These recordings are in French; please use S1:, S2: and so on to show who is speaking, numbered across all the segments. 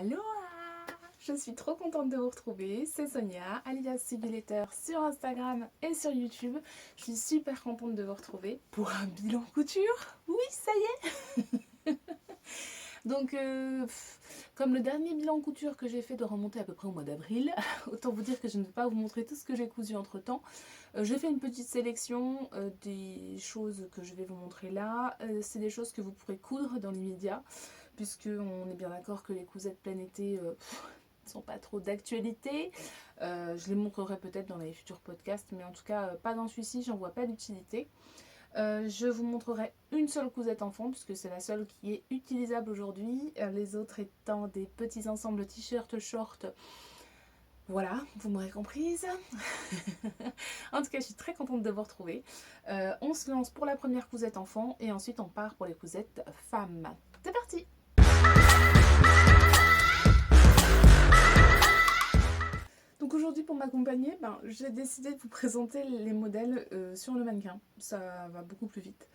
S1: Aloha! Je suis trop contente de vous retrouver, c'est Sonia, alias Simulator sur Instagram et sur YouTube. Je suis super contente de vous retrouver pour un bilan couture. Oui, ça y est. Donc, comme le dernier bilan couture que j'ai fait doit remonter à peu près au mois d'avril, autant vous dire que je ne vais pas vous montrer tout ce que j'ai cousu entre temps. J'ai fait une petite sélection des choses que je vais vous montrer là. C'est des choses que vous pourrez coudre dans l'immédiat, puisque on est bien d'accord que les cousettes plein été ne sont pas trop d'actualité. Je les montrerai peut-être dans les futurs podcasts, mais en tout cas pas dans celui-ci, j'en vois pas d'utilité. Je vous montrerai une seule cousette enfant puisque c'est la seule qui est utilisable aujourd'hui, les autres étant des petits ensembles t-shirts, shorts. Voilà, vous m'aurez comprise. En tout cas, je suis très contente de vous retrouver. On se lance pour la première cousette enfant et ensuite on part pour les cousettes femmes. C'est parti! Donc aujourd'hui pour m'accompagner, j'ai décidé de vous présenter les modèles sur le mannequin. Ça va beaucoup plus vite.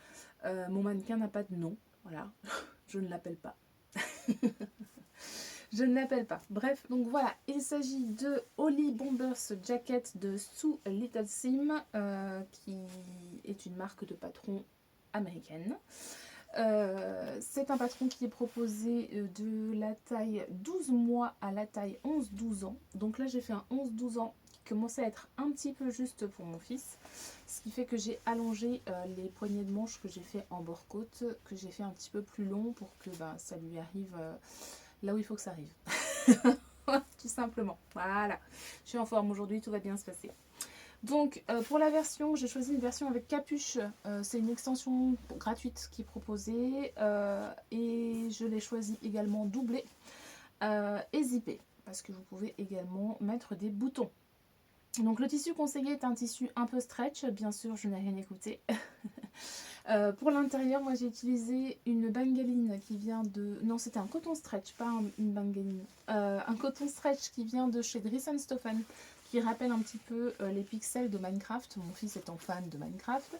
S1: Mon mannequin n'a pas de nom, voilà, je ne l'appelle pas. Je ne l'appelle pas. Bref, donc voilà, il s'agit de Holly Bombers Jacket de Sue Little Sim, qui est une marque de patron américaine. C'est un patron qui est proposé de la taille 12 mois à la taille 11-12 ans. Donc là j'ai fait un 11-12 ans qui commençait à être un petit peu juste pour mon fils. Ce qui fait que j'ai allongé les poignées de manches que j'ai fait en bord côte, que j'ai fait un petit peu plus long pour que ça lui arrive là où il faut que ça arrive. Tout simplement. Voilà. Je suis en forme aujourd'hui, tout va bien se passer. Donc pour la version, j'ai choisi une version avec capuche, c'est une extension gratuite qui est proposée et je l'ai choisi également doublée et zippée parce que vous pouvez également mettre des boutons. Donc le tissu conseillé est un tissu un peu stretch, bien sûr je n'ai rien écouté. Pour l'intérieur, moi j'ai utilisé une bengaline qui vient de... Non, c'était un coton stretch, pas une bengaline. Un coton stretch qui vient de chez Dries & Stoffen, qui rappelle un petit peu les pixels de Minecraft, mon fils étant fan de Minecraft.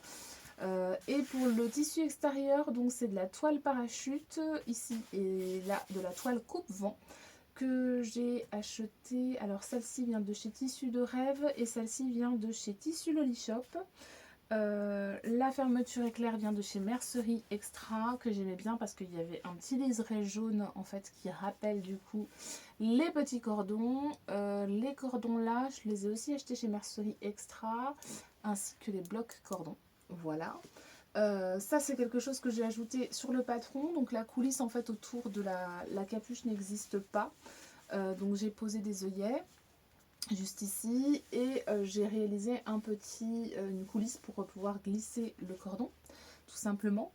S1: Et pour le tissu extérieur, donc c'est de la toile parachute, ici, et là de la toile coupe-vent, que j'ai acheté. Alors celle-ci vient de chez Tissu de Rêve, et celle-ci vient de chez Tissu Loli Shop. La fermeture éclair vient de chez Mercerie Extra, que j'aimais bien parce qu'il y avait un petit liseré jaune en fait qui rappelle du coup les petits cordons. Les cordons là, je les ai aussi achetés chez Mercerie Extra, ainsi que les blocs cordons. Voilà. Ça c'est quelque chose que j'ai ajouté sur le patron. Donc la coulisse en fait autour de la capuche n'existe pas. Donc j'ai posé des œillets juste ici et j'ai réalisé une coulisse pour pouvoir glisser le cordon tout simplement.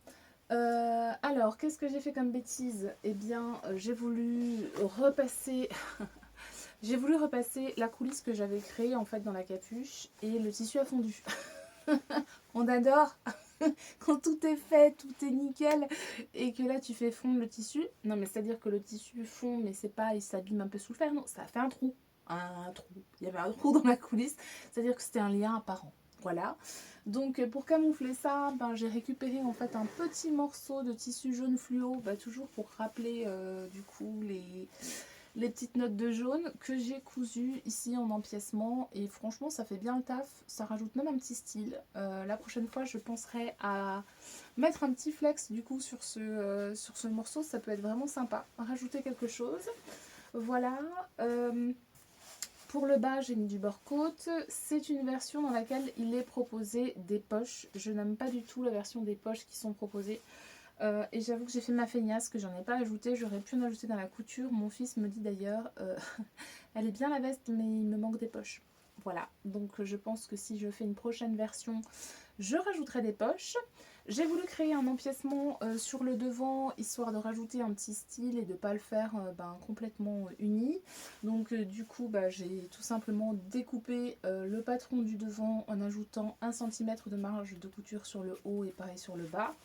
S1: Alors qu'est-ce que j'ai fait comme bêtise? Eh bien j'ai voulu repasser j'ai voulu repasser la coulisse que j'avais créée en fait dans la capuche et le tissu a fondu. On adore quand tout est fait, tout est nickel et que là tu fais fondre le tissu. Non mais c'est à dire que le tissu fond mais c'est pas, il s'abîme un peu sous le fer, non, ça a fait un trou. Il y avait un trou dans la coulisse, c'est-à-dire que c'était un lien apparent. Voilà. Donc pour camoufler ça, j'ai récupéré en fait un petit morceau de tissu jaune fluo, toujours pour rappeler du coup les petites notes de jaune que j'ai cousu ici en empiècement et franchement ça fait bien le taf, ça rajoute même un petit style. La prochaine fois je penserai à mettre un petit flex du coup sur ce morceau, ça peut être vraiment sympa, rajouter quelque chose. Voilà. Pour le bas, j'ai mis du bord côte. C'est une version dans laquelle il est proposé des poches. Je n'aime pas du tout la version des poches qui sont proposées. Et j'avoue que j'ai fait ma feignasse, que j'en ai pas ajouté. J'aurais pu en ajouter dans la couture. Mon fils me dit d'ailleurs, elle est bien la veste, mais il me manque des poches. Voilà, donc je pense que si je fais une prochaine version, je rajouterai des poches. J'ai voulu créer un empiècement sur le devant, histoire de rajouter un petit style et de ne pas le faire complètement uni. Donc du coup, j'ai tout simplement découpé le patron du devant en ajoutant 1 cm de marge de couture sur le haut et pareil sur le bas.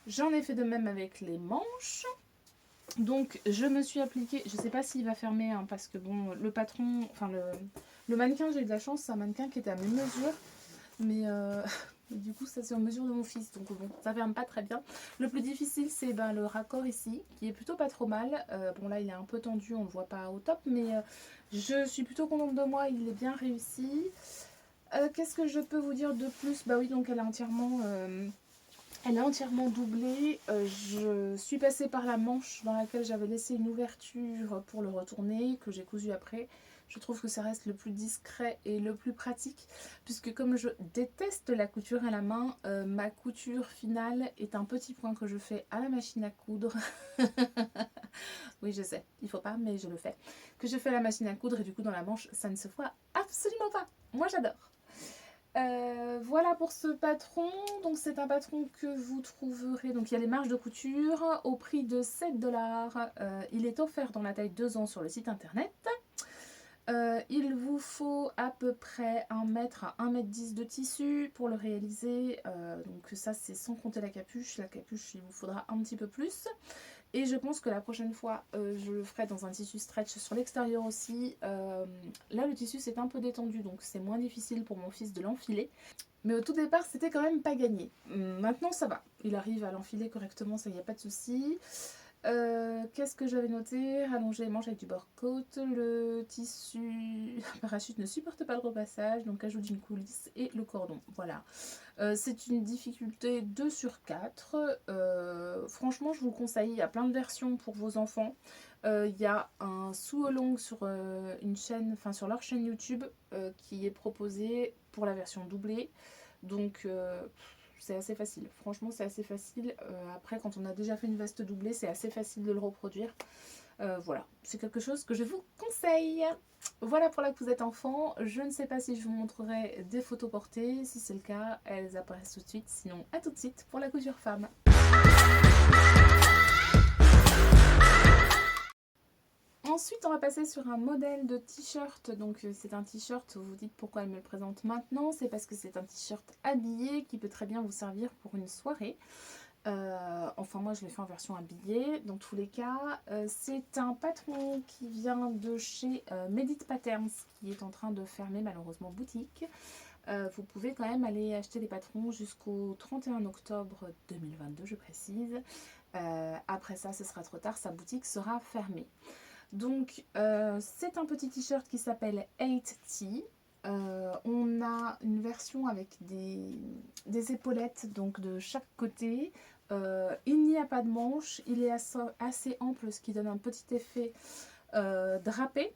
S1: J'en ai fait de même avec les manches. Donc je me suis appliquée, je sais pas s'il va fermer parce que bon, le patron, enfin le mannequin, j'ai eu de la chance, c'est un mannequin qui était à mes mesures, mais Et du coup, ça c'est en mesure de mon fils. Donc bon, ça ferme pas très bien. Le plus difficile, c'est le raccord ici, qui est plutôt pas trop mal. Bon là, il est un peu tendu, on le voit pas au top, mais je suis plutôt contente de moi, il est bien réussi. Qu'est-ce que je peux vous dire de plus? Bah oui, donc elle est entièrement doublée. Je suis passée par la manche dans laquelle j'avais laissé une ouverture pour le retourner, que j'ai cousu après. Je trouve que ça reste le plus discret et le plus pratique, puisque comme je déteste la couture à la main, ma couture finale est un petit point que je fais à la machine à coudre. Oui, je sais, il faut pas, mais je le fais. Que je fais à la machine à coudre et du coup dans la manche, ça ne se voit absolument pas. Moi, j'adore. Voilà pour ce patron. Donc c'est un patron que vous trouverez, donc il y a les marges de couture au prix de 7 $. Il est offert dans la taille 2 ans sur le site internet. Il vous faut à peu près 1 mètre à 1,10 m de tissu pour le réaliser. Donc ça c'est sans compter la capuche. La capuche, il vous faudra un petit peu plus. Et je pense que la prochaine fois, je le ferai dans un tissu stretch sur l'extérieur aussi. Là, le tissu s'est un peu détendu, donc c'est moins difficile pour mon fils de l'enfiler. Mais au tout départ, c'était quand même pas gagné. Maintenant, ça va. Il arrive à l'enfiler correctement, ça y a pas de souci. Qu'est-ce que j'avais noté? Rallonger les manches avec du bord-côte. Le tissu parachute ne supporte pas le repassage, donc ajout d'une coulisse et le cordon. Voilà. C'est une difficulté 2 sur 4. Franchement, je vous le conseille. Il y a plein de versions pour vos enfants. Il y a un sous-along sur une chaîne, enfin sur leur chaîne YouTube qui est proposé pour la version doublée. Donc c'est assez facile. Franchement, c'est assez facile. Après, quand on a déjà fait une veste doublée, c'est assez facile de le reproduire. Voilà, c'est quelque chose que je vous conseille. Voilà pour la cousette enfant. Je ne sais pas si je vous montrerai des photos portées. Si c'est le cas, elles apparaissent tout de suite. Sinon, à tout de suite pour la couture femme. Ensuite, on va passer sur un modèle de t-shirt. Donc, c'est un t-shirt, vous vous dites pourquoi elle me le présente maintenant. C'est parce que c'est un t-shirt habillé qui peut très bien vous servir pour une soirée. Enfin, moi, je l'ai fait en version habillée. Dans tous les cas, c'est un patron qui vient de chez Medit Patterns, qui est en train de fermer malheureusement boutique. Vous pouvez quand même aller acheter les patrons jusqu'au 31 octobre 2022, je précise. Après ça, ce sera trop tard, sa boutique sera fermée. Donc, c'est un petit t-shirt qui s'appelle 8T. On a une version avec des épaulettes donc de chaque côté. Il n'y a pas de manche, il est assez ample, ce qui donne un petit effet drapé.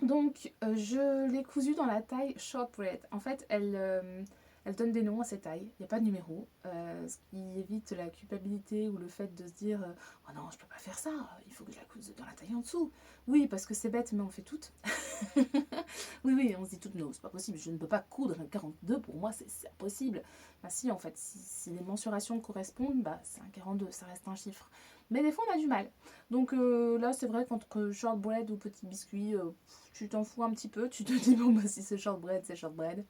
S1: Donc, je l'ai cousu dans la taille shortbread. En fait, elle donne des noms à ces tailles, il n'y a pas de numéro, ce qui évite la culpabilité ou le fait de se dire oh non, je peux pas faire ça, il faut que je la couse dans la taille en dessous. Oui, parce que c'est bête, mais on fait toutes. Oui, on se dit toutes non, c'est pas possible, je ne peux pas coudre un 42, pour moi c'est impossible. Bah si, en fait, si les mensurations correspondent, bah c'est un 42, ça reste un chiffre. Mais des fois on a du mal. Donc là c'est vrai qu'entre shortbread ou petit biscuit, tu t'en fous un petit peu, tu te dis bon bah si c'est shortbread, c'est shortbread.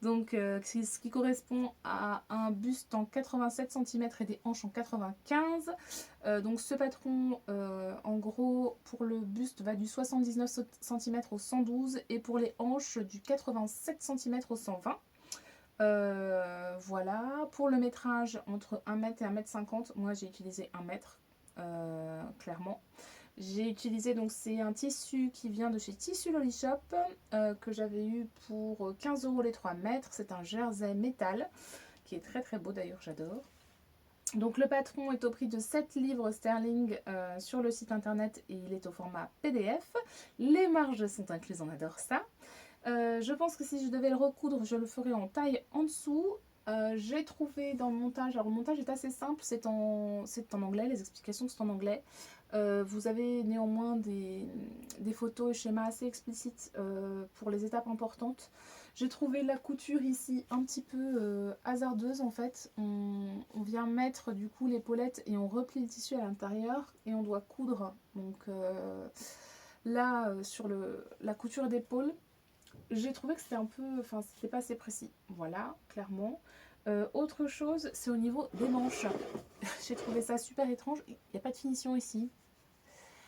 S1: Donc ce qui correspond à un buste en 87 cm et des hanches en 95. Donc ce patron, en gros, pour le buste va du 79 cm au 112 et pour les hanches du 87 cm au 120. Voilà, pour le métrage entre 1 m et 1,50 m, moi j'ai utilisé 1 mètre, clairement. J'ai utilisé, donc c'est un tissu qui vient de chez Tissu Lolly Shop, que j'avais eu pour 15 € les 3 mètres. C'est un jersey métal qui est très très beau d'ailleurs, j'adore. Donc le patron est au prix de 7 livres sterling sur le site internet et il est au format PDF. Les marges sont incluses, on adore ça. Je pense que si je devais le recoudre, je le ferais en taille en dessous. J'ai trouvé dans le montage, alors le montage est assez simple, c'est en anglais, les explications sont en anglais. Vous avez néanmoins des photos et schémas assez explicites pour les étapes importantes. J'ai trouvé la couture ici un petit peu hasardeuse en fait. On vient mettre du coup l'épaulette et on replie le tissu à l'intérieur et on doit coudre. Donc là, sur la couture d'épaule, j'ai trouvé que c'était un peu, enfin c'était pas assez précis. Voilà, clairement. Autre chose, c'est au niveau des manches. J'ai trouvé ça super étrange. Il n'y a pas de finition ici.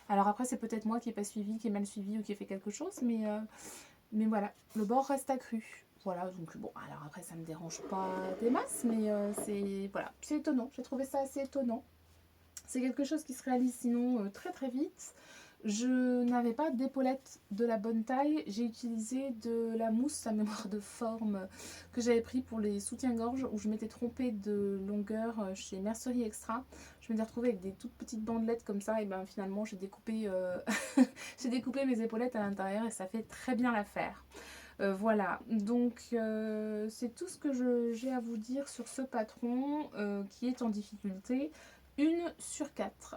S1: Alors après, c'est peut-être moi qui n'ai pas suivi, qui ai mal suivi ou qui ai fait quelque chose, mais voilà, le bord reste accru. Voilà, donc bon, alors après ça me dérange pas des masses, mais c'est voilà, c'est étonnant, j'ai trouvé ça assez étonnant. C'est quelque chose qui se réalise sinon très très vite. Je n'avais pas d'épaulette de la bonne taille. J'ai utilisé de la mousse à mémoire de forme que j'avais pris pour les soutiens-gorge où je m'étais trompée de longueur chez Mercerie Extra. Je m'étais retrouvée avec des toutes petites bandelettes comme ça et ben finalement j'ai découpé, j'ai découpé mes épaulettes à l'intérieur et ça fait très bien l'affaire. Voilà, donc c'est tout ce que j'ai à vous dire sur ce patron qui est en difficulté 1/4.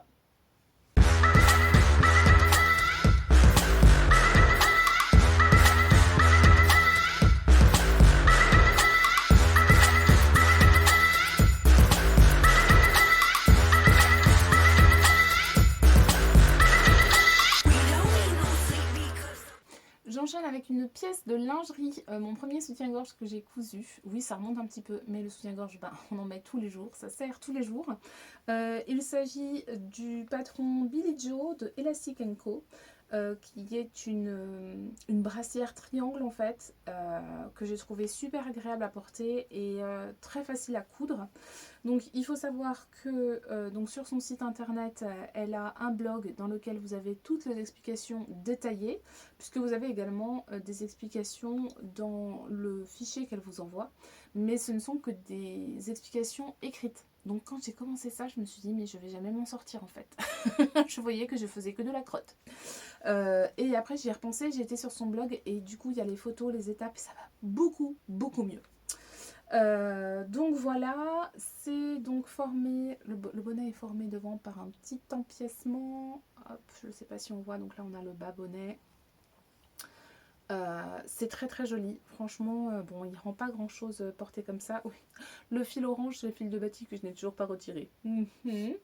S1: J'enchaîne avec une pièce de lingerie, mon premier soutien-gorge que j'ai cousu. Oui, ça remonte un petit peu, mais le soutien-gorge, ben, on en met tous les jours, ça sert tous les jours. Il s'agit du patron Billy Joe de Elastic & Co. Qui est une brassière triangle en fait, que j'ai trouvé super agréable à porter et très facile à coudre. Donc il faut savoir que donc sur son site internet, elle a un blog dans lequel vous avez toutes les explications détaillées, puisque vous avez également des explications dans le fichier qu'elle vous envoie, mais ce ne sont que des explications écrites. Donc quand j'ai commencé ça, je me suis dit mais je vais jamais m'en sortir en fait. Je voyais que je faisais que de la crotte. Et après j'y ai repensé, j'ai été sur son blog et du coup il y a les photos, les étapes, et ça va beaucoup mieux. Donc voilà, c'est donc formé, le bonnet est formé devant par un petit empiècement. Hop, je ne sais pas si on voit, donc là on a le bas bonnet. C'est très très joli, franchement, bon il rend pas grand chose porté comme ça. Oui. Le fil orange, c'est le fil de batik que je n'ai toujours pas retiré. Il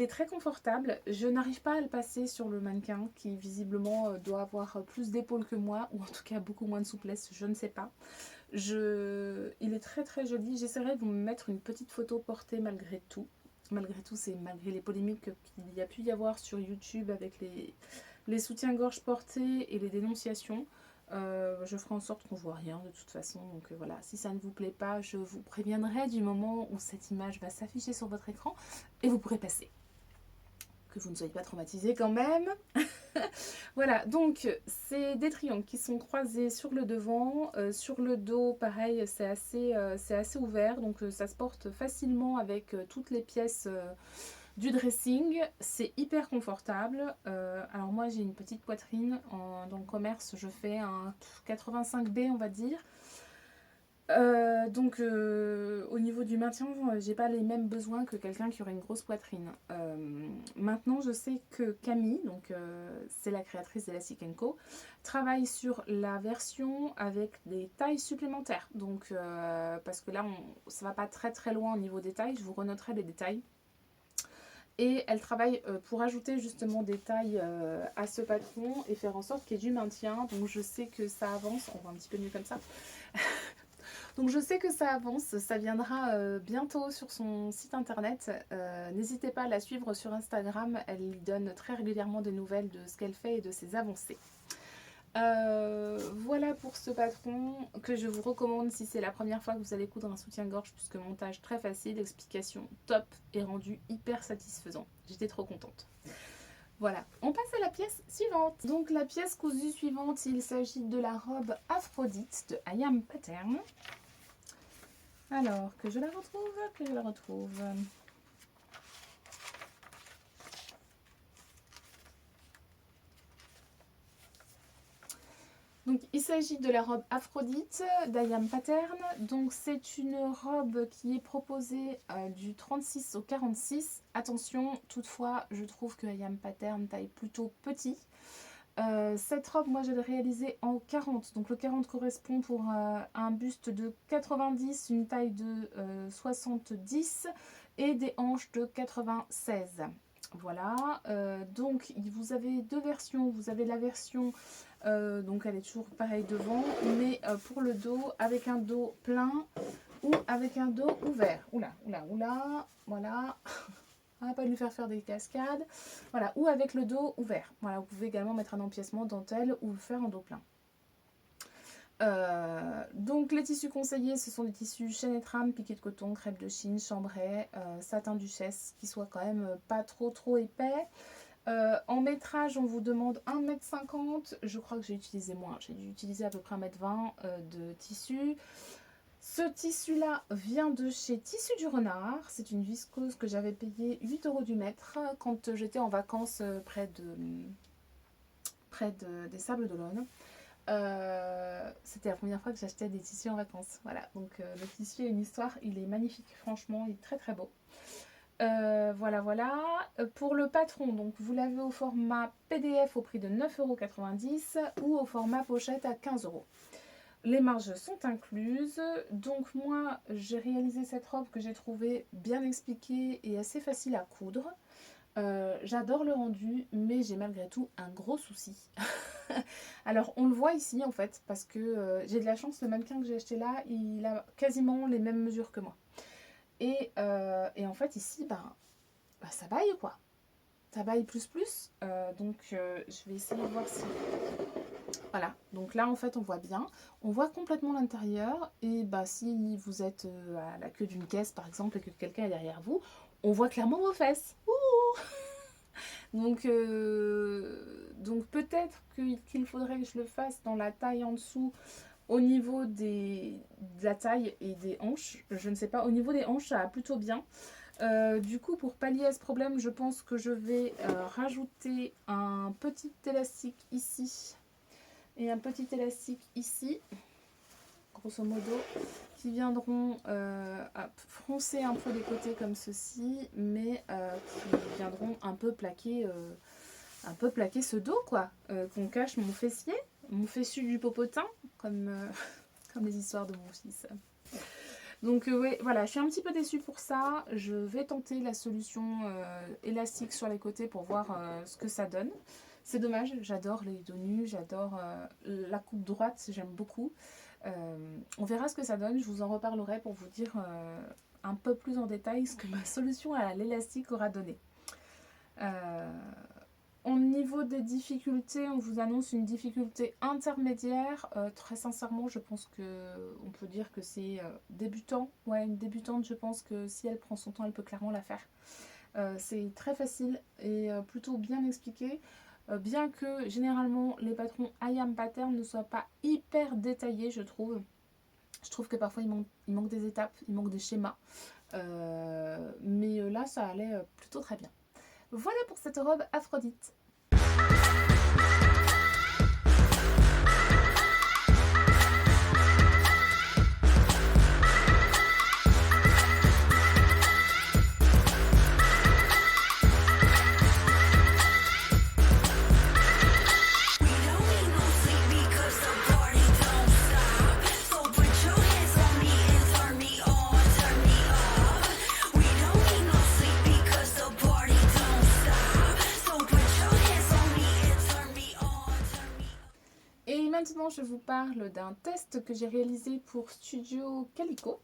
S1: est très confortable, je n'arrive pas à le passer sur le mannequin qui visiblement doit avoir plus d'épaules que moi, ou en tout cas beaucoup moins de souplesse, je ne sais pas. Il est très très joli, j'essaierai de vous mettre une petite photo portée malgré tout. Malgré tout, c'est malgré les polémiques qu'il y a pu y avoir sur YouTube avec les soutiens-gorge portés et les dénonciations. Je ferai en sorte qu'on voit rien de toute façon. Donc voilà, si ça ne vous plaît pas, je vous préviendrai du moment où cette image va s'afficher sur votre écran et vous pourrez passer. Que vous ne soyez pas traumatisés quand même. Voilà, donc c'est des triangles qui sont croisés sur le devant. Sur le dos, pareil, c'est assez ouvert. Donc ça se porte facilement avec toutes les pièces du dressing. C'est hyper confortable. Alors moi, j'ai une petite poitrine. Dans le commerce, je fais un 85B, on va dire. Donc au niveau du maintien, j'ai pas les mêmes besoins que quelqu'un qui aurait une grosse poitrine. Maintenant je sais que Camille, donc c'est la créatrice d'Elastic & Co, travaille sur la version avec des tailles supplémentaires. Donc parce que là ça va pas très très loin au niveau des tailles, je vous renoterai les détails. Et elle travaille pour ajouter justement des tailles à ce patron et faire en sorte qu'il y ait du maintien. Donc je sais que ça avance, on voit un petit peu mieux comme ça. Donc je sais que ça avance, ça viendra bientôt sur son site internet. N'hésitez pas à la suivre sur Instagram, elle lui donne très régulièrement des nouvelles de ce qu'elle fait et de ses avancées. Voilà pour ce patron que je vous recommande si c'est la première fois que vous allez coudre un soutien-gorge, puisque montage très facile, explication top et rendu hyper satisfaisant. J'étais trop contente. Voilà, on passe à la pièce suivante. Donc la pièce cousue suivante, il s'agit de la robe Aphrodite de I Am Pattern. Alors, que je la retrouve. Donc, il s'agit de la robe Aphrodite d'I Am Pattern. Donc, c'est une robe qui est proposée du 36 au 46. Attention, toutefois, je trouve que I Am Pattern taille plutôt petit. Cette robe, moi, je l'ai réalisée en 40. Donc, le 40 correspond pour un buste de 90, une taille de 70 et des hanches de 96. Voilà, donc vous avez deux versions. Vous avez la version, donc elle est toujours pareil devant, mais pour le dos, avec un dos plein ou avec un dos ouvert. Oula, voilà. On va pas lui faire des cascades. Voilà, ou avec le dos ouvert. Voilà, vous pouvez également mettre un empiècement dentelle ou faire un dos plein. Donc les tissus conseillés, ce sont des tissus chaîne et trame, piqué de coton, crêpe de Chine, chambray, satin duchesse, qui soit quand même pas trop épais. En métrage, on vous demande 1,50 m. Je crois que j'ai utilisé moins. J'ai dû utiliser à peu près 1,20 m de tissu. Ce tissu-là vient de chez Tissu du Renard. C'est une viscose que j'avais payé 8 € du mètre quand j'étais en vacances près des Sables d'Olonne. C'était la première fois que j'achetais des tissus en vacances. Voilà, donc le tissu a une histoire. Il est magnifique, franchement, il est très beau. Voilà. Pour le patron, donc vous l'avez au format PDF au prix de 9,90 € ou au format pochette à 15 €. Les marges sont incluses. Donc moi, j'ai réalisé cette robe que j'ai trouvée bien expliquée et assez facile à coudre. J'adore le rendu, mais j'ai malgré tout un gros souci. Alors on le voit ici en fait, parce que j'ai de la chance, le mannequin que j'ai acheté là, il a quasiment les mêmes mesures que moi. Et en fait ici, ça baille quoi. Ça baille plus. Donc je vais essayer de voir si... Voilà, donc là en fait on voit bien. On voit complètement l'intérieur. Et si vous êtes à la queue d'une caisse par exemple et que quelqu'un est derrière vous, on voit clairement vos fesses. Donc peut-être qu'il faudrait que je le fasse dans la taille en dessous au niveau de la taille et des hanches. Je ne sais pas, au niveau des hanches ça va plutôt bien. Du coup, pour pallier à ce problème, je pense que je vais rajouter un petit élastique ici et un petit élastique ici, grosso modo, qui viendront froncer un peu les côtés comme ceci, mais qui viendront un peu plaquer ce dos, quoi. Qu'on cache mon fessier, mon fessu du popotin, comme les histoires de mon fils. Donc ouais, voilà, je suis un petit peu déçue pour ça. Je vais tenter la solution élastique sur les côtés pour voir ce que ça donne. C'est dommage, j'adore les dos nus, j'adore la coupe droite, j'aime beaucoup. On verra ce que ça donne, je vous en reparlerai pour vous dire un peu plus en détail ce que ma solution à l'élastique aura donné. Au niveau des difficultés, on vous annonce une difficulté intermédiaire. Très sincèrement, je pense qu'on peut dire que c'est débutant. Ouais, une débutante, je pense que si elle prend son temps, elle peut clairement la faire. C'est très facile et plutôt bien expliqué. Bien que généralement les patrons I Am Pattern ne soient pas hyper détaillés, je trouve. Je trouve que parfois il manque des étapes, il manque des schémas. Mais là, ça allait plutôt très bien. Voilà pour cette robe Aphrodite. Maintenant, je vous parle d'un test que j'ai réalisé pour Studio Calico.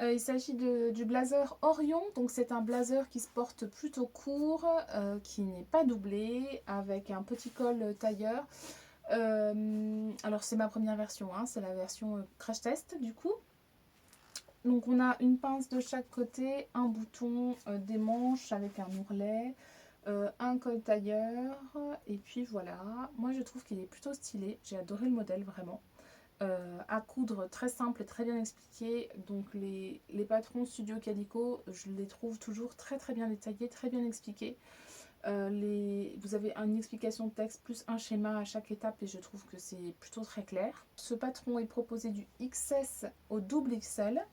S1: Il s'agit du blazer Orion. Donc c'est un blazer qui se porte plutôt court, qui n'est pas doublé, avec un petit col tailleur. Alors c'est ma première version, hein, c'est la version crash test du coup. Donc on a une pince de chaque côté, un bouton, des manches avec un ourlet, un col tailleur, et puis voilà. Moi je trouve qu'il est plutôt stylé, j'ai adoré le modèle vraiment. À coudre très simple et très bien expliqué. Donc les patrons Studio Calico, je les trouve toujours très bien détaillés, très bien expliqués. Vous avez une explication de texte plus un schéma à chaque étape et je trouve que c'est plutôt très clair. Ce patron est proposé du XS au double XL.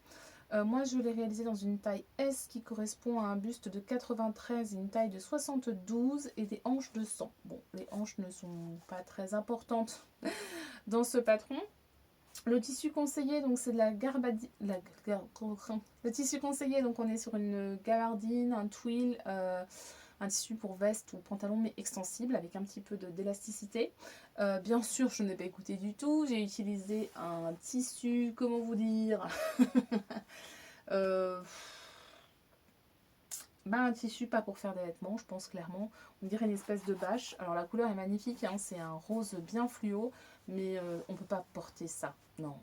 S1: Moi je l'ai réalisé dans une taille S qui correspond à un buste de 93, une taille de 72 et des hanches de 100. Bon, les hanches ne sont pas très importantes dans ce patron. Le tissu conseillé, donc c'est de la gabardine. Le tissu conseillé, donc on est sur une gabardine, un twill, un tissu pour veste ou pantalon mais extensible avec un petit peu d'élasticité. Bien sûr, je n'ai pas écouté du tout. J'ai utilisé un tissu, comment vous dire bah, un tissu pas pour faire des vêtements, je pense clairement. On dirait une espèce de bâche. Alors la couleur est magnifique, hein, c'est un rose bien fluo, mais on peut pas porter ça. Non,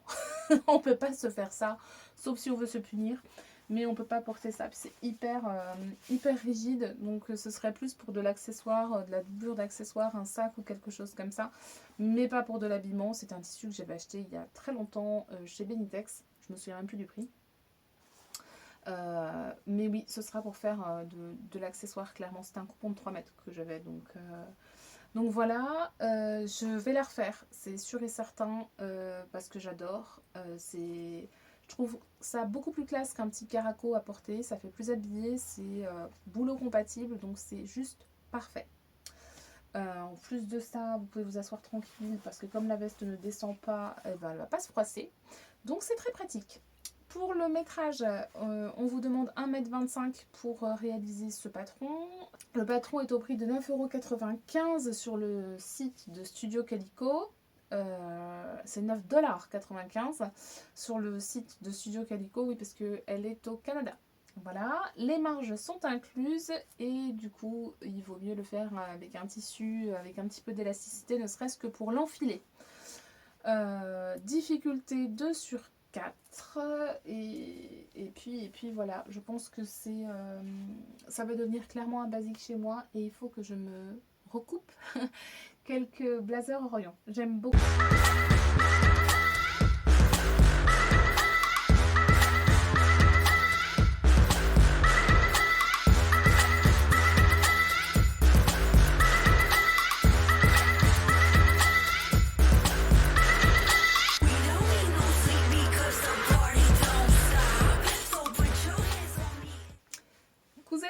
S1: on peut pas se faire ça, sauf si on veut se punir. Mais on peut pas porter ça. C'est hyper rigide, donc ce serait plus pour de l'accessoire, de la doublure d'accessoire, un sac ou quelque chose comme ça. Mais pas pour de l'habillement. C'est un tissu que j'avais acheté il y a très longtemps chez Benitex. Je me souviens même plus du prix. Mais oui, ce sera pour faire de l'accessoire, clairement. C'était un coupon de 3 mètres que j'avais. Donc voilà, je vais la refaire, c'est sûr et certain, parce que j'adore. Je trouve ça beaucoup plus classe qu'un petit caraco à porter. Ça fait plus habillé, c'est boulot compatible, donc c'est juste parfait. En plus de ça, vous pouvez vous asseoir tranquille parce que comme la veste ne descend pas, eh ben, elle ne va pas se froisser. Donc c'est très pratique. Pour le métrage, on vous demande 1,25 m pour réaliser ce patron. Le patron est au prix de 9,95 € sur le site de Studio Calico. C'est 9,95 $ sur le site de Studio Calico, oui, parce qu'elle est au Canada. Voilà, les marges sont incluses et du coup, il vaut mieux le faire avec un tissu, avec un petit peu d'élasticité, ne serait-ce que pour l'enfiler. Difficulté 2 sur 4 et puis voilà, je pense que ça va devenir clairement un basique chez moi et il faut que je me recoupe quelques blazers Orion. J'aime beaucoup.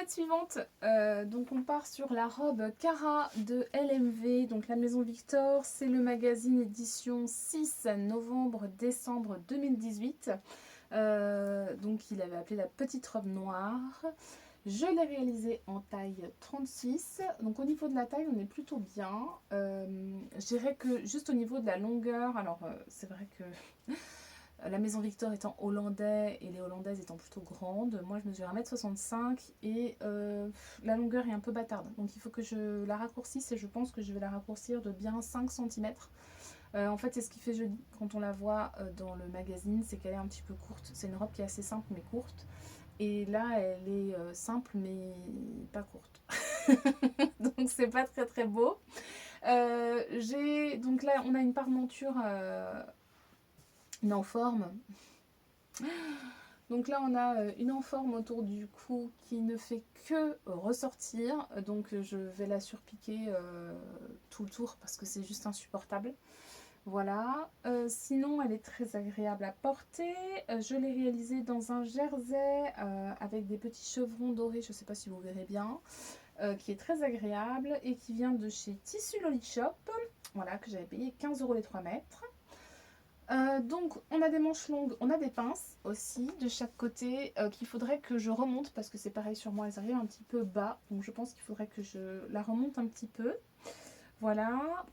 S1: Suivante, donc on part sur la robe Cara de LMV, donc la Maison Victor, c'est le magazine édition 6 novembre-décembre 2018, donc il avait appelé la petite robe noire. Je l'ai réalisée en taille 36, donc au niveau de la taille on est plutôt bien. Je dirais que juste au niveau de la longueur, alors c'est vrai que la Maison Victor étant hollandais et les hollandaises étant plutôt grandes, moi je mesure 1,65 m et la longueur est un peu bâtarde. Donc il faut que je la raccourcisse et je pense que je vais la raccourcir de bien 5 cm. En fait, c'est ce qui fait joli quand on la voit dans le magazine, c'est qu'elle est un petit peu courte. C'est une robe qui est assez simple mais courte. Et là, elle est simple mais pas courte. Donc c'est pas très très beau. Donc là, on a une parmenture... une enforme. Donc là on a une enforme autour du cou qui ne fait que ressortir, donc je vais la surpiquer tout le tour parce que c'est juste insupportable. Voilà, sinon elle est très agréable à porter. Je l'ai réalisée dans un jersey avec des petits chevrons dorés, je ne sais pas si vous verrez bien, qui est très agréable et qui vient de chez Tissu Loli Shop, voilà, que j'avais payé 15 € les 3 mètres. Donc on a des manches longues, on a des pinces aussi de chaque côté qu'il faudrait que je remonte parce que c'est pareil sur moi, elles arrivent un petit peu bas, donc je pense qu'il faudrait que je la remonte un petit peu. Voilà.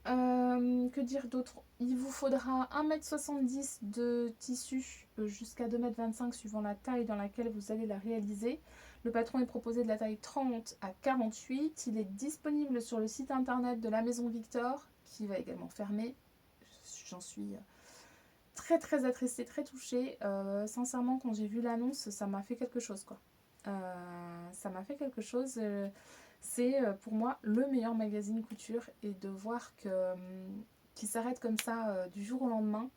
S1: Que dire d'autre? Il vous faudra 1,70 m de tissu jusqu'à 2,25 m suivant la taille dans laquelle vous allez la réaliser. Le patron est proposé de la taille 30 à 48. Il est disponible sur le site internet de la Maison Victor qui va également fermer. J'en suis très très attristée, très touchée. Sincèrement, quand j'ai vu l'annonce, ça m'a fait quelque chose, quoi. Ça m'a fait quelque chose. C'est pour moi le meilleur magazine couture et de voir qu'il s'arrête comme ça du jour au lendemain,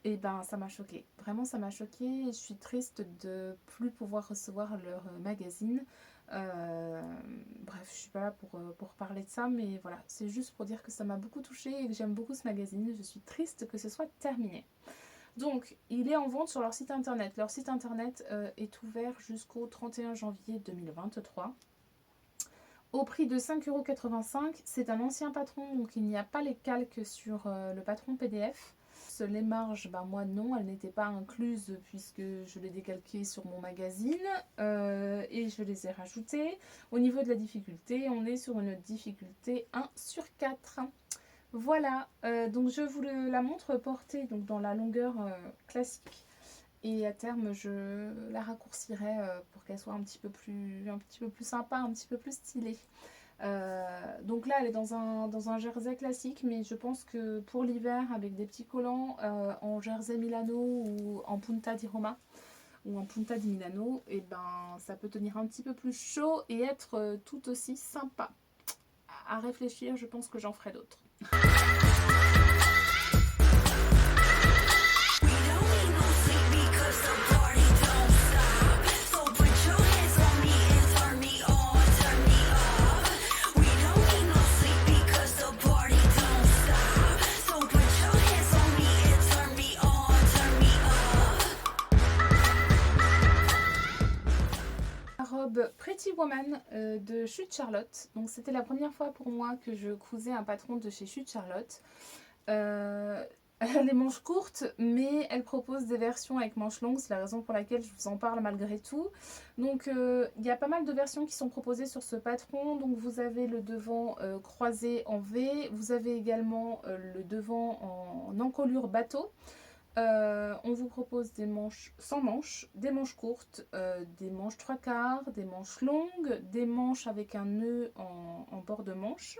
S1: et ben ça m'a choquée. Vraiment, ça m'a choquée. Je suis triste de plus pouvoir recevoir leur magazine. Bref, je suis pas là pour parler de ça, mais voilà, c'est juste pour dire que ça m'a beaucoup touchée et que j'aime beaucoup ce magazine. Je suis triste que ce soit terminé. Donc, il est en vente sur leur site internet. Leur site internet est ouvert jusqu'au 31 janvier 2023. Au prix de 5,85 €. C'est un ancien patron, donc il n'y a pas les calques sur le patron PDF. Les marges, ben moi non, elles n'étaient pas incluses puisque je l'ai décalqué sur mon magazine et je les ai rajoutées. Au niveau de la difficulté, on est sur une difficulté 1 sur 4. Voilà, donc je vous la montre portée donc dans la longueur classique. et à terme je la raccourcirai pour qu'elle soit un petit peu plus sympa, un petit peu plus stylée. Donc là elle est dans un jersey classique, mais je pense que pour l'hiver avec des petits collants en jersey Milano ou en punta di Roma ou en punta di Milano, et ben ça peut tenir un petit peu plus chaud et être tout aussi sympa. À réfléchir, je pense que j'en ferai d'autres. Robe Pretty Woman de Chute Charlotte. Donc c'était la première fois pour moi que je cousais un patron de chez Chute Charlotte. Elle a les manches courtes, mais elle propose des versions avec manches longues. C'est la raison pour laquelle je vous en parle malgré tout. Donc il y a pas mal de versions qui sont proposées sur ce patron. Donc vous avez le devant croisé en V. Vous avez également le devant en encolure bateau. On vous propose des manches sans manches, des manches courtes, des manches 3/4, des manches longues, des manches avec un nœud en bord de manche.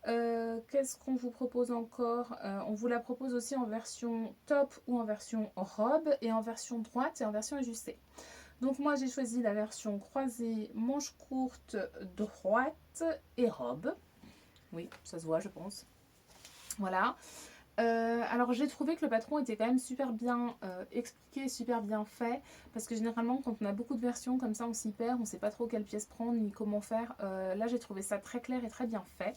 S1: Qu'est-ce qu'on vous propose encore? On vous la propose aussi en version top ou en version robe, et en version droite et en version ajustée. Donc moi j'ai choisi la version croisée, manches courtes, droite et robe. Oui, ça se voit je pense. Voilà. Alors j'ai trouvé que le patron était quand même super bien expliqué, super bien fait, parce que généralement quand on a beaucoup de versions comme ça on s'y perd, on sait pas trop quelle pièce prendre ni comment faire. Là j'ai trouvé ça très clair et très bien fait.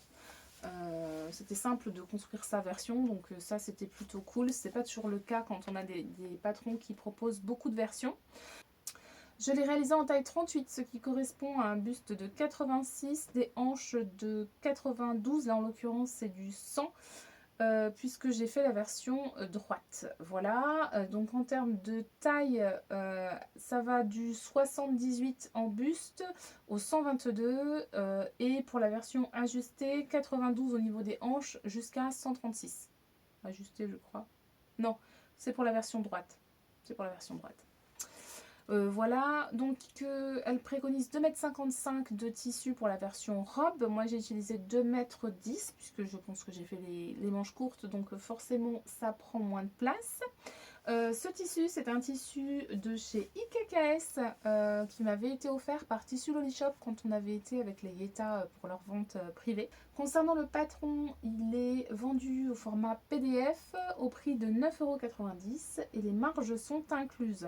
S1: C'était simple de construire sa version, donc ça c'était plutôt cool. C'est pas toujours le cas quand on a des patrons qui proposent beaucoup de versions. Je l'ai réalisé en taille 38, ce qui correspond à un buste de 86, des hanches de 92, là en l'occurrence c'est du 100. Puisque j'ai fait la version droite. Voilà, donc en termes de taille, ça va du 78 en buste au 122, et pour la version ajustée, 92 au niveau des hanches jusqu'à 136. Ajustée, je crois. Non, c'est pour la version droite. C'est pour la version droite. Voilà, donc elle préconise 2,55 m de tissu pour la version robe. Moi j'ai utilisé 2,10 m puisque je pense que j'ai fait les manches courtes, donc forcément ça prend moins de place. Ce tissu, c'est un tissu de chez IKKS qui m'avait été offert par Tissu Lolishop quand on avait été avec les Yeta pour leur vente privée. Concernant le patron, il est vendu au format PDF au prix de 9,90 € et les marges sont incluses.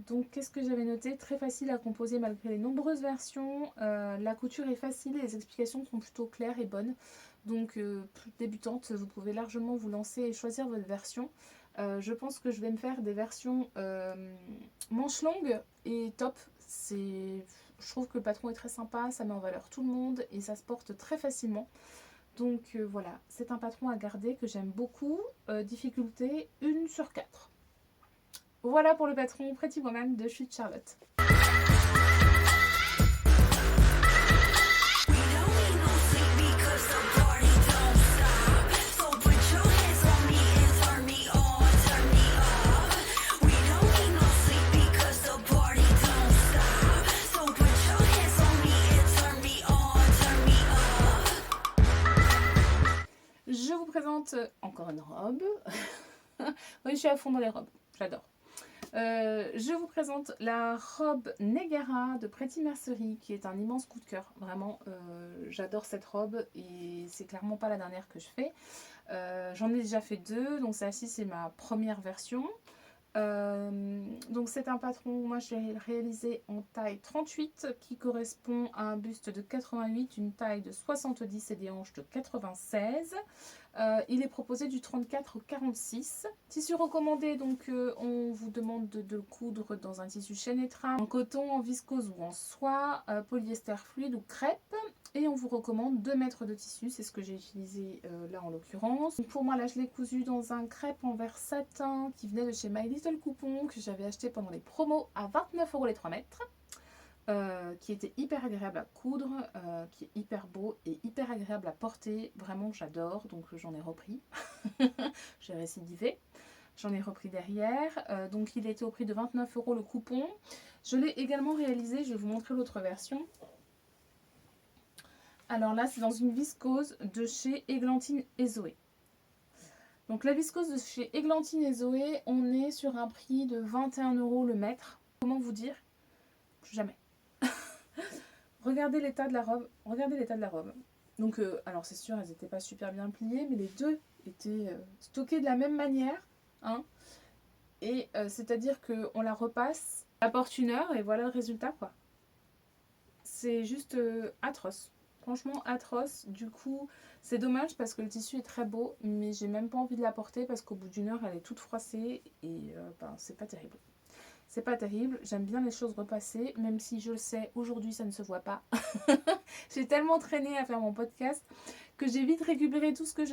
S1: Donc qu'est-ce que j'avais noté? Très facile à composer malgré les nombreuses versions. La couture est facile et les explications sont plutôt claires et bonnes. Donc débutante, vous pouvez largement vous lancer et choisir votre version. Je pense que je vais me faire des versions manches longues et top. Je trouve que le patron est très sympa, ça met en valeur tout le monde et ça se porte très facilement. Donc voilà, c'est un patron à garder que j'aime beaucoup. Difficulté 1 sur 4. Voilà pour le patron Pretty Woman de Chute Charlotte. Je vous présente encore une robe. Oui, je suis à fond dans les robes, j'adore. Je vous présente la robe Negara de Pretty Mercerie, qui est un immense coup de cœur. Vraiment, j'adore cette robe et c'est clairement pas la dernière que je fais. J'en ai déjà fait 2, donc celle-ci c'est ma première version. Donc c'est un patron, moi je l'ai réalisé en taille 38 qui correspond à un buste de 88, une taille de 70 et des hanches de 96. Il est proposé du 34 au 46. Tissu recommandé, donc on vous demande de le coudre dans un tissu chaîne et trame, en coton, en viscose ou en soie, polyester fluide ou crêpe. Et on vous recommande 2 mètres de tissu, c'est ce que j'ai utilisé là en l'occurrence. Pour moi là je l'ai cousu dans un crêpe en vert satin qui venait de chez My Little Coupon, que j'avais acheté pendant les promos à 29 € les 3 mètres. Qui était hyper agréable à coudre, qui est hyper beau et hyper agréable à porter. Vraiment j'adore, donc j'en ai repris. J'ai récidivé. J'en ai repris derrière. Donc il était au prix de 29 € le coupon. Je l'ai également réalisé, je vais vous montrer l'autre version. Alors là, c'est dans une viscose de chez Églantine et Zoé. Donc la viscose de chez Églantine et Zoé, on est sur un prix de 21 € le mètre. Comment vous dire? Plus jamais. Regardez l'état de la robe. Regardez l'état de la robe. Donc, alors c'est sûr, elles n'étaient pas super bien pliées, mais les deux étaient stockées de la même manière. Hein. Et c'est-à-dire qu'on la repasse, ça apporte 1 heure et voilà le résultat, quoi. C'est juste atroce. Franchement atroce. Du coup, c'est dommage parce que le tissu est très beau, mais j'ai même pas envie de la porter parce qu'au bout d'1 heure, elle est toute froissée et ben, c'est pas terrible. C'est pas terrible, j'aime bien les choses repassées, même si je le sais, aujourd'hui ça ne se voit pas. J'ai tellement traîné à faire mon podcast que j'ai vite récupéré tout ce que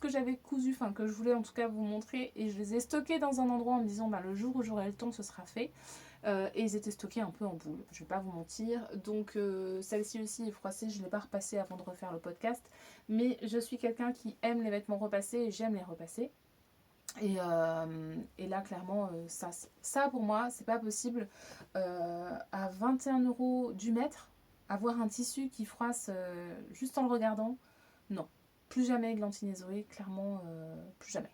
S1: j'avais cousu, enfin que je voulais en tout cas vous montrer, et je les ai stockés dans un endroit en me disant bah, le jour où j'aurai le temps ce sera fait. Et ils étaient stockés un peu en boule, je vais pas vous mentir. Donc celle-ci aussi est froissée, je ne l'ai pas repassée avant de refaire le podcast. Mais je suis quelqu'un qui aime les vêtements repassés et j'aime les repasser. Et là clairement ça pour moi c'est pas possible. À 21 € du mètre, avoir un tissu qui froisse juste en le regardant, non, plus jamais Églantine et Zoé, clairement plus jamais.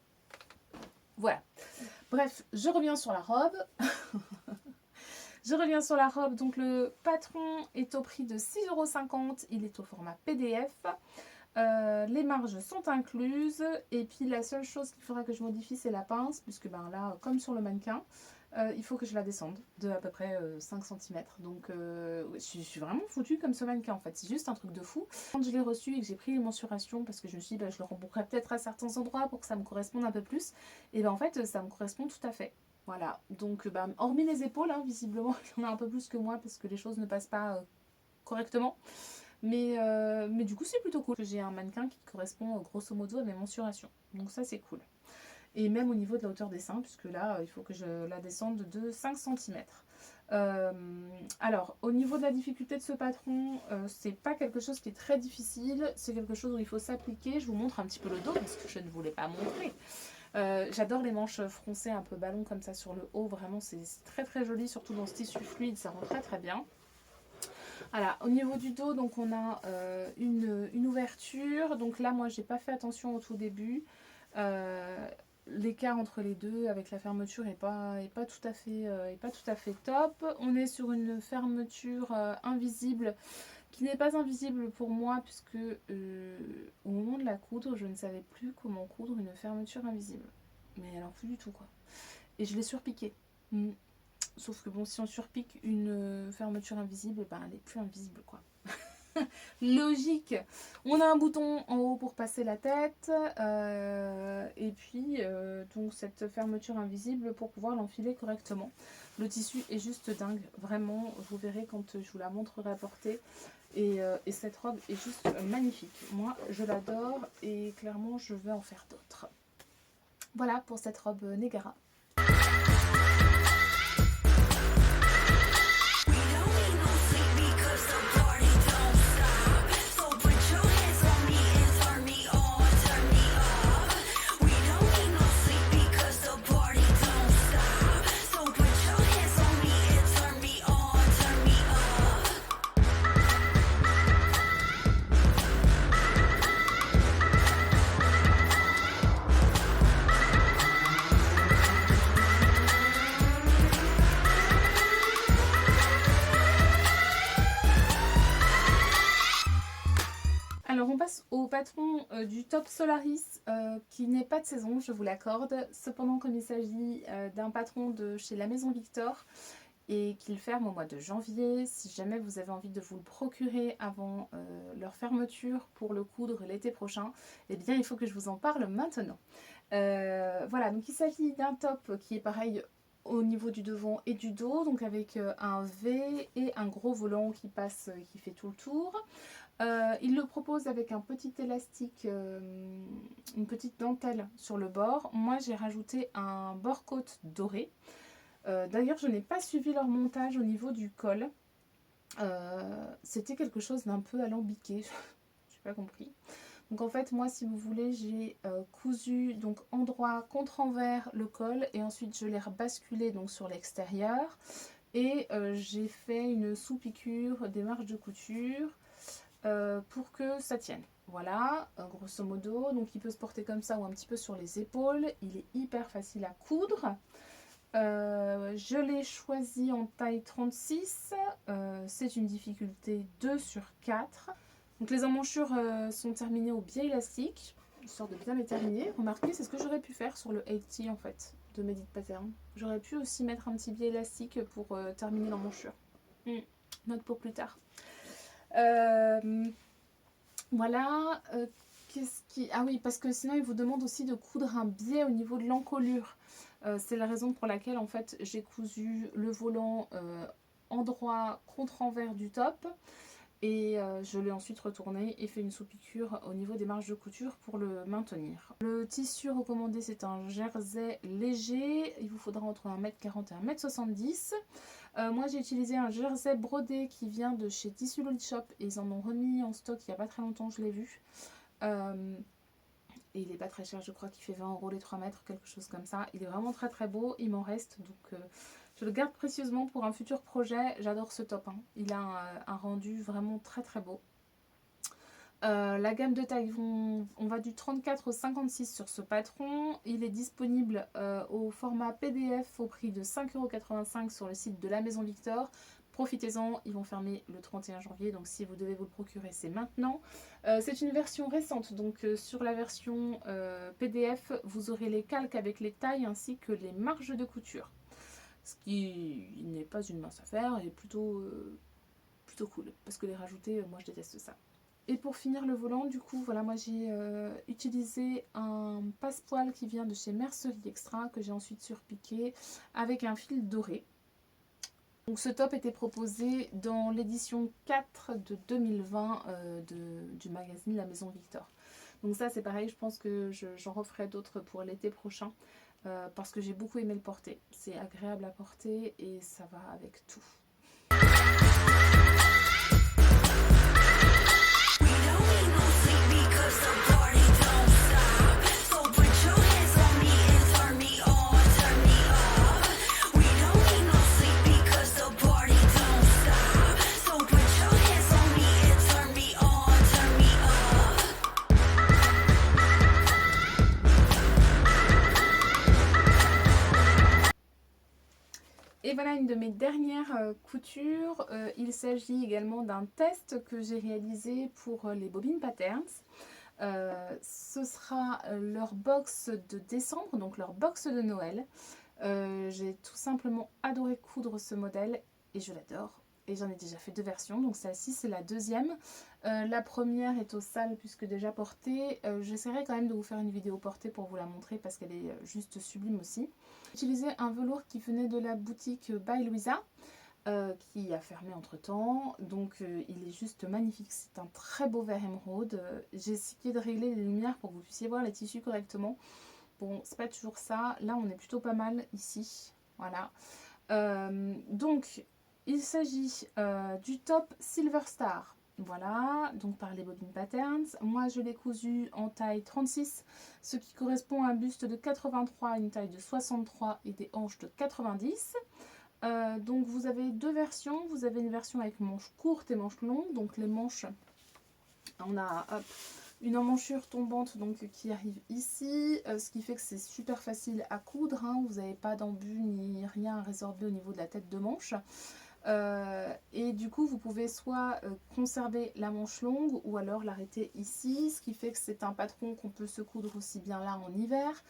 S1: Voilà, bref, je reviens sur la robe. Je reviens sur la robe, donc le patron est au prix de 6,50 €, il est au format PDF. Les marges sont incluses et puis la seule chose qu'il faudra que je modifie c'est la pince, puisque ben là comme sur le mannequin il faut que je la descende de à peu près 5 cm. Donc je suis vraiment foutue comme ce mannequin en fait, c'est juste un truc de fou. Quand je l'ai reçu et que j'ai pris les mensurations parce que je me suis dit je le rembourrerai peut-être à certains endroits pour que ça me corresponde un peu plus, et ben en fait ça me correspond tout à fait. Voilà, donc hormis les épaules, hein, visiblement il y en a un peu plus que moi parce que les choses ne passent pas correctement. Mais du coup c'est plutôt cool. J'ai un mannequin qui correspond grosso modo à mes mensurations. Donc ça c'est cool. Et même au niveau de la hauteur des seins, puisque là il faut que je la descende de 5 cm. Alors au niveau de la difficulté de ce patron, c'est pas quelque chose qui est très difficile. C'est quelque chose où il faut s'appliquer. Je vous montre un petit peu le dos parce que je ne voulais pas montrer. J'adore les manches froncées un peu ballon comme ça sur le haut. Vraiment c'est très très joli, surtout dans ce tissu fluide, ça rend très très bien. Voilà, au niveau du dos, donc on a une ouverture. Donc là, moi, j'ai pas fait attention au tout début. L'écart entre les deux avec la fermeture est pas tout à fait top. On est sur une fermeture invisible qui n'est pas invisible pour moi puisque au moment de la coudre, je ne savais plus comment coudre une fermeture invisible. Mais alors plus du tout quoi. Et je l'ai surpiqué. Sauf que bon, si on surpique une fermeture invisible, ben elle est plus invisible quoi. Logique. On a un bouton en haut pour passer la tête et puis donc cette fermeture invisible pour pouvoir l'enfiler correctement. Le tissu est juste dingue, vraiment, vous verrez quand je vous la montrerai à porter. Et cette robe est juste magnifique. Moi je l'adore et clairement je veux en faire d'autres. Voilà pour cette robe Negara. Alors on passe au patron du top Solaris qui n'est pas de saison, je vous l'accorde. Cependant comme il s'agit d'un patron de chez la Maison Victor et qu'il ferme au mois de janvier, si jamais vous avez envie de vous le procurer avant leur fermeture pour le coudre l'été prochain, eh bien il faut que je vous en parle maintenant. Voilà, donc il s'agit d'un top qui est pareil au niveau du devant et du dos, donc avec un V et un gros volant qui passe, qui fait tout le tour. Il le propose avec un petit élastique, une petite dentelle sur le bord. Moi j'ai rajouté un bord-côte doré. D'ailleurs je n'ai pas suivi leur montage au niveau du col. C'était quelque chose d'un peu alambiqué, je n'ai pas compris. Donc en fait moi si vous voulez j'ai cousu donc endroit contre envers le col et ensuite je l'ai rebasculé donc sur l'extérieur et j'ai fait une sous-piqûre des marges de couture pour que ça tienne. Voilà, grosso modo, donc il peut se porter comme ça ou un petit peu sur les épaules, il est hyper facile à coudre. Je l'ai choisi en taille 36, c'est une difficulté 2 sur 4. Donc les emmanchures sont terminées au biais élastique, histoire de bien les terminer. Remarquez, c'est ce que j'aurais pu faire sur le 80 en fait, de Medit Pattern. J'aurais pu aussi mettre un petit biais élastique pour terminer l'emmanchure. Note pour plus tard. Voilà. Ah oui, parce que sinon il vous demande aussi de coudre un biais au niveau de l'encolure. C'est la raison pour laquelle en fait j'ai cousu le volant endroit contre envers du top et je l'ai ensuite retourné et fait une sous-piqûre au niveau des marges de couture pour le maintenir. Le tissu recommandé c'est un jersey léger, il vous faudra entre 1m40 et 1m70. Moi j'ai utilisé un jersey brodé qui vient de chez Tissu Lolly-Shop et ils en ont remis en stock il n'y a pas très longtemps, je l'ai vu. Et il n'est pas très cher, je crois qu'il fait 20 € les 3 mètres, quelque chose comme ça. Il est vraiment très très beau, il m'en reste, donc je le garde précieusement pour un futur projet. J'adore ce top, hein. Il a un rendu vraiment très très beau. La gamme de taille, on va du 34 au 56 sur ce patron. Il est disponible au format PDF au prix de 5,85 € sur le site de la Maison Victor. Profitez-en, ils vont fermer le 31 janvier, donc si vous devez vous le procurer, c'est maintenant. C'est une version récente, donc sur la version PDF, vous aurez les calques avec les tailles ainsi que les marges de couture. Ce qui n'est pas une mince affaire et plutôt cool, parce que les rajouter, moi je déteste ça. Et pour finir le volant, du coup, voilà, moi j'ai utilisé un passepoil qui vient de chez Mercerie Extra, que j'ai ensuite surpiqué avec un fil doré. Donc ce top était proposé dans l'édition 4 de 2020 du magazine La Maison Victor. Donc ça c'est pareil, je pense que j'en referai d'autres pour l'été prochain. Parce que j'ai beaucoup aimé le porter. C'est agréable à porter et ça va avec tout. Et voilà une de mes dernières coutures. Il s'agit également d'un test que j'ai réalisé pour les Bobbin Patterns. Ce sera leur box de décembre, donc leur box de Noël. J'ai tout simplement adoré coudre ce modèle et je l'adore. Et j'en ai déjà fait 2 versions, donc celle-ci c'est la deuxième. La première est au sale puisque déjà portée. J'essaierai quand même de vous faire une vidéo portée pour vous la montrer parce qu'elle est juste sublime aussi. J'ai utilisé un velours qui venait de la boutique By Louisa. Qui a fermé entre temps, donc il est juste magnifique, c'est un très beau vert émeraude. J'ai essayé de régler les lumières pour que vous puissiez voir les tissus correctement. Bon, c'est pas toujours ça, là on est plutôt pas mal ici, voilà. Donc il s'agit du top Silver Star, voilà, donc par les Bobbin Patterns. Moi je l'ai cousu en taille 36, ce qui correspond à un buste de 83, une taille de 63 et des hanches de 90. Donc vous avez 2 versions, vous avez une version avec manches courtes et manches longues, donc les manches, on a une emmanchure tombante donc, qui arrive ici, ce qui fait que c'est super facile à coudre, hein. Vous n'avez pas d'embu ni rien à résorber au niveau de la tête de manche. Et du coup vous pouvez soit conserver la manche longue ou alors l'arrêter ici, ce qui fait que c'est un patron qu'on peut se coudre aussi bien là en hiver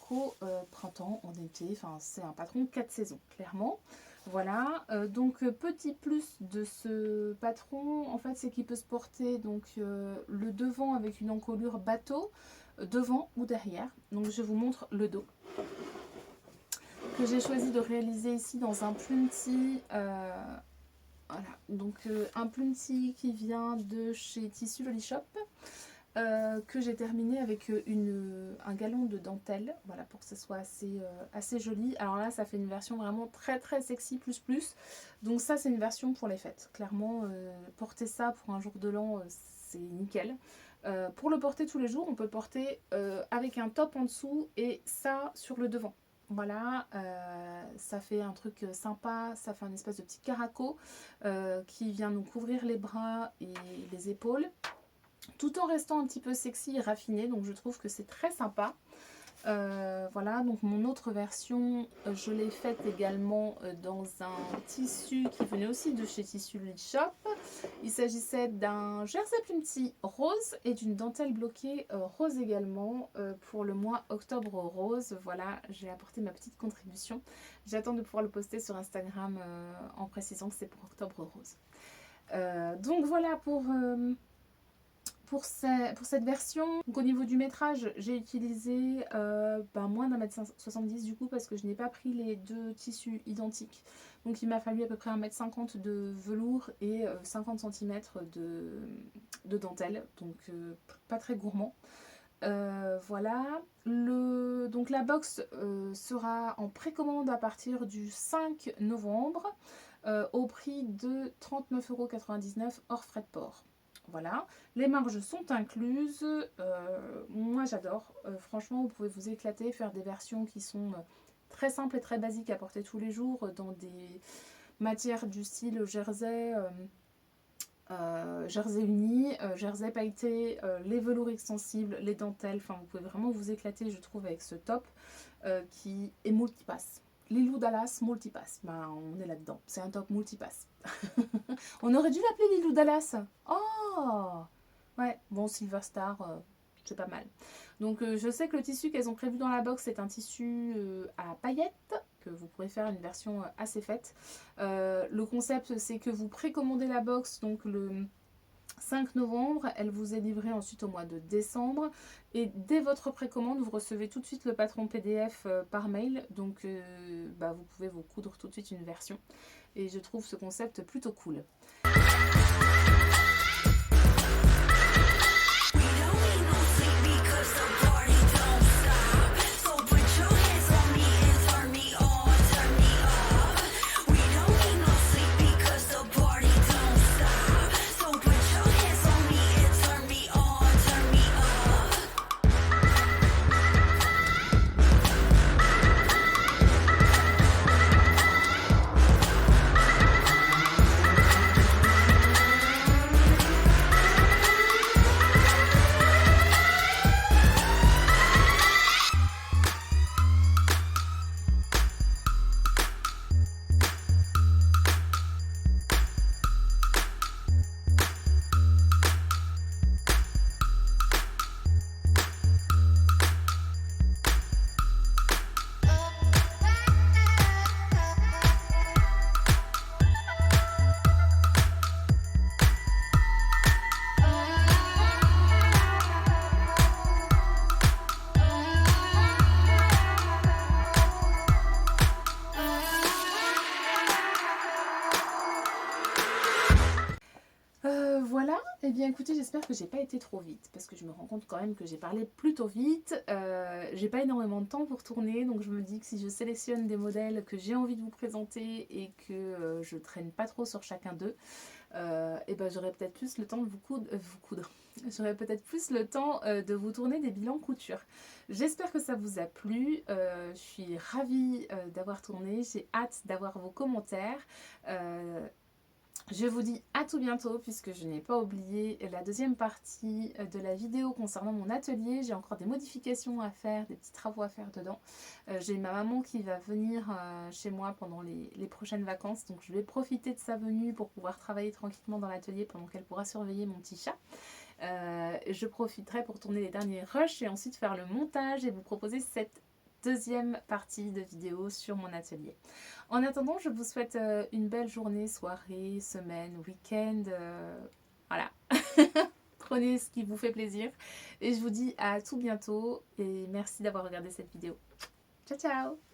S1: qu'au printemps, en été, enfin c'est un patron 4 saisons clairement. Voilà, donc petit plus de ce patron en fait c'est qu'il peut se porter donc le devant avec une encolure bateau, devant ou derrière. Donc je vous montre le dos que j'ai choisi de réaliser ici dans un plumty. Voilà, donc un plumty qui vient de chez Tissu Lolly-Shop. Que j'ai terminé avec un galon de dentelle, voilà, pour que ce soit assez joli. Alors là ça fait une version vraiment très très sexy plus, donc ça c'est une version pour les fêtes, clairement. Porter ça pour un jour de l'an c'est nickel. Pour le porter tous les jours, on peut le porter avec un top en dessous et ça sur le devant. Voilà, ça fait un truc sympa, ça fait un espèce de petit caraco qui vient nous couvrir les bras et les épaules, tout en restant un petit peu sexy et raffiné, donc je trouve que c'est très sympa. Voilà, donc mon autre version, je l'ai faite également dans un tissu qui venait aussi de chez Tissu Shop. Il s'agissait d'un jersey plumetis rose et d'une dentelle bloquée rose également pour le mois octobre rose. Voilà, j'ai apporté ma petite contribution. J'attends de pouvoir le poster sur Instagram en précisant que c'est pour octobre rose. Donc voilà pour cette version. Donc au niveau du métrage, j'ai utilisé moins d'1,70 m du coup parce que je n'ai pas pris les deux tissus identiques. Donc il m'a fallu à peu près 1,50 m de velours et 50 cm de dentelle. Donc pas très gourmand. Voilà. Donc la box sera en précommande à partir du 5 novembre au prix de 39,99 € hors frais de port. Voilà, les marges sont incluses. Moi j'adore, franchement vous pouvez vous éclater, faire des versions qui sont très simples et très basiques à porter tous les jours dans des matières du style jersey, jersey uni, jersey pailleté, les velours extensibles, les dentelles, enfin vous pouvez vraiment vous éclater je trouve avec ce top qui est multipasse. Lilou Dallas Multipass, ben, on est là-dedans, c'est un top multipass. On aurait dû l'appeler Lilou Dallas. Oh ouais, bon, Silver Star, c'est pas mal. Donc je sais que le tissu qu'elles ont prévu dans la box, c'est un tissu à paillettes, que vous pourrez faire une version assez faite. Le concept, c'est que vous précommandez la box, donc le 5 novembre, elle vous est livrée ensuite au mois de décembre et dès votre précommande vous recevez tout de suite le patron PDF par mail, donc vous pouvez vous coudre tout de suite une version et je trouve ce concept plutôt cool. Voilà, et bien écoutez, j'espère que j'ai pas été trop vite parce que je me rends compte quand même que j'ai parlé plutôt vite. J'ai pas énormément de temps pour tourner, donc je me dis que si je sélectionne des modèles que j'ai envie de vous présenter et que je traîne pas trop sur chacun d'eux, j'aurai peut-être plus le temps de vous coudre. J'aurai peut-être plus le temps de vous tourner des bilans couture. J'espère que ça vous a plu. Je suis ravie d'avoir tourné. J'ai hâte d'avoir vos commentaires. Je vous dis à tout bientôt puisque je n'ai pas oublié la deuxième partie de la vidéo concernant mon atelier. J'ai encore des modifications à faire, des petits travaux à faire dedans. J'ai ma maman qui va venir chez moi pendant les prochaines vacances. Donc je vais profiter de sa venue pour pouvoir travailler tranquillement dans l'atelier pendant qu'elle pourra surveiller mon petit chat. Je profiterai pour tourner les derniers rushs et ensuite faire le montage et vous proposer cette deuxième partie de vidéo sur mon atelier. En attendant, je vous souhaite une belle journée, soirée, semaine, week-end. Voilà. Prenez ce qui vous fait plaisir. Et je vous dis à tout bientôt. Et merci d'avoir regardé cette vidéo. Ciao, ciao!